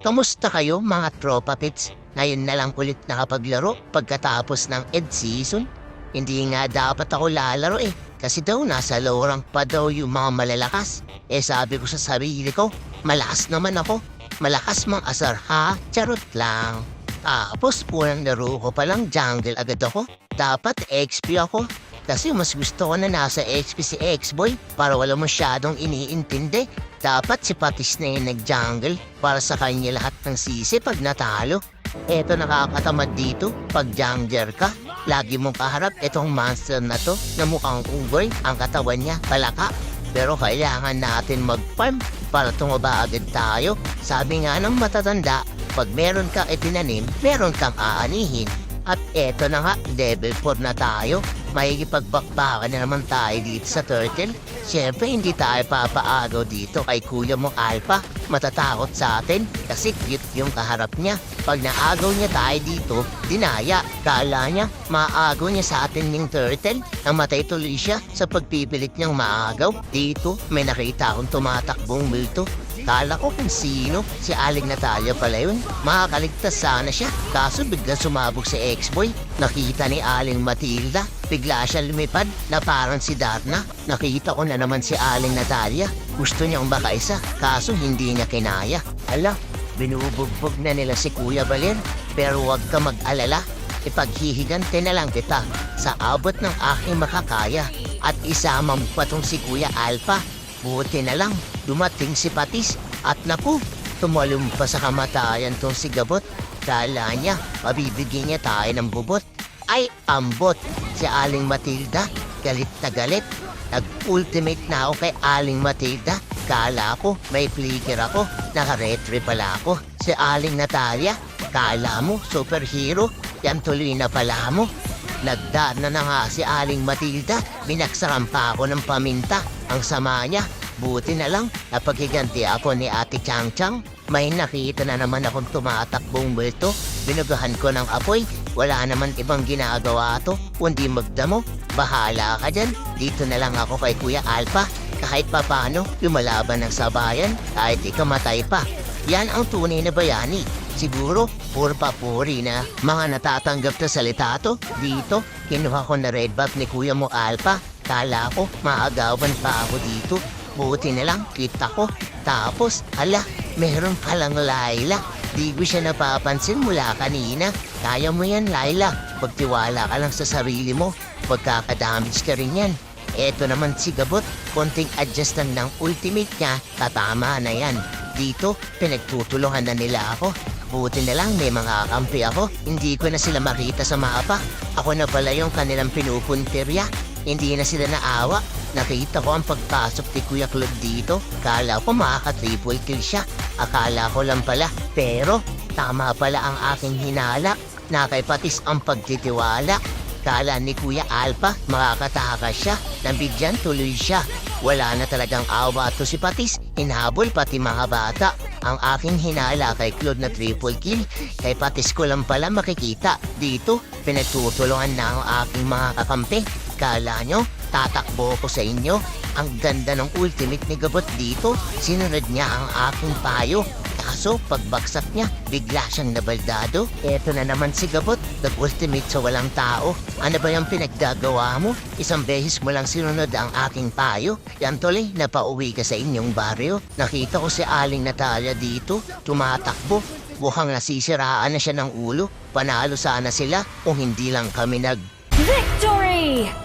Kamusta kayo mga tropa pits? Ngayon na lang ulit nakapaglaro pagkatapos ng ED season? Hindi nga dapat ako lalaro kasi daw nasa low rank pa daw yung mga malalakas. Sabi ko sa sarili ko, malakas naman ako. Malakas mang asar ha? Charot lang. Tapos unang laro ko palang jungle agad ako. Dapat XP ako. Kasi mas gusto ko na nasa XP si X-Boy para wala masyadong iniintindi. Dapat si Patis na yung nag-jungle para sa kanya lahat ng sisi pag natalo. Eto nakakatamad dito pag jungler ka. Lagi mong kaharap itong monster na to na mukhang unggoy ang katawan niya palaka. Pero kailangan natin mag-farm para tumaba agad tayo. Sabi nga ng matatanda, pag meron kang itinanim, meron kang aanihin. At eto na nga, level 4 na tayo. Mahigipagbakbakan na naman tayo dito sa turtle. Siyempre hindi tayo papaagaw dito kay kuya mong Alpha. Matatakot sa atin kasi cute yung kaharap niya. Pag naagaw niya tayo dito, dinaya. Kala niya, maagaw niya sa atin yung turtle. Namatay tuloy siya sa pagpipilit niyang maagaw. Dito, may nakita akong tumatakbong multo. Kala ko kung sino, si Aling Natalia pala yun. Makakaligtas sana siya, kaso bigla sumabog si X-Boy. Nakita ni Aling Matilda, bigla siya lumipad na parang si Darna. Nakita ko na naman si Aling Natalia. Gusto niyang makaisa, kaso hindi niya kinaya. Ala, binubugbog na nila si Kuya Balir. Pero huwag ka mag-alala, ipaghihigante na lang kita sa abot ng aking makakaya. At isama mo pa tong si Kuya Alpha. Buti na lang, dumating si Patis at naku, tumalong pa sa kamatayan tong si Gabot. Kala niya, mabibigyan niya tayo ng bubot. Ay, ambot! Si Aling Matilda, galit na galit. Nag-ultimate na ako kay Aling Matilda. Kala ko, may flicker ako. Naka-retry pala ako. Si Aling Natalia, kala mo, superhero. Yan tuloy na pala mo. Nagdaan na nga si Aling Matilda. Binaksakan pa ako ng paminta. Ang sama niya, buti na lang napaghiganti ako ni Ate Chang Chang. May nakita na naman akong tumatakbong multo. Binugahan ko ng apoy. Wala naman ibang ginagawa to, kundi magdamo. Bahala ka dyan. Dito na lang ako kay Kuya Alpha. Kahit papano, lumalaban ng sabayan kahit ikamatay pa. Yan ang tunay na bayani. Siguro, puri na mga natatanggap na salita to. Dito, kinuha ko na red buff ni Kuya mo Alpha. Kala ko, maagawan pa ako dito. Buti na lang, kita ko. Tapos, hala, meron palang Layla. Di ko siya napapansin mula kanina. Kaya mo yan, Layla. Pagtiwala ka lang sa sarili mo. Pagkakadamage ka rin yan. Eto naman si Gabot, konting adjust lang ng ultimate niya, tatama na yan. Dito, pinagtutulungan na nila ako. Buti na lang may mga kampi ako. Hindi ko na sila makita sa mapa. Ako na pala yung kanilang pinupuntirya. Hindi na sila naawa. Nakita ko ang pagpasok ni Kuya Claude dito. Kala ko makaka-triple kill siya. Akala ko lang pala. Pero tama pala ang aking hinala. Na kay Patis ang pagtitiwala. Kala ni Kuya Alpha makakatakas siya. Nabigyan tuloy siya. Wala na talagang awa to si Patis. Hinabol pati mga bata. Ang aking hinala kay Claude na triple kill. Kay Patis ko lang pala makikita. Dito, pinagtutulungan na ang aking mga kakampi. Kala nyo, tatakbo ko sa inyo. Ang ganda ng ultimate ni Gabot dito. Sinunod niya ang aking payo. Kaso, pagbagsak niya, bigla siyang nabaldado. Eto na naman si Gabot, nag-ultimate sa walang tao. Ano ba yung pinaggagawa mo? Isang beses mo lang sinunod ang aking payo. Yan tuloy, napauwi ka sa inyong baryo. Nakita ko si Aling Natalia dito, tumatakbo. Mukhang nasisiraan na siya ng ulo. Panalo sana sila kung hindi lang kami Victory!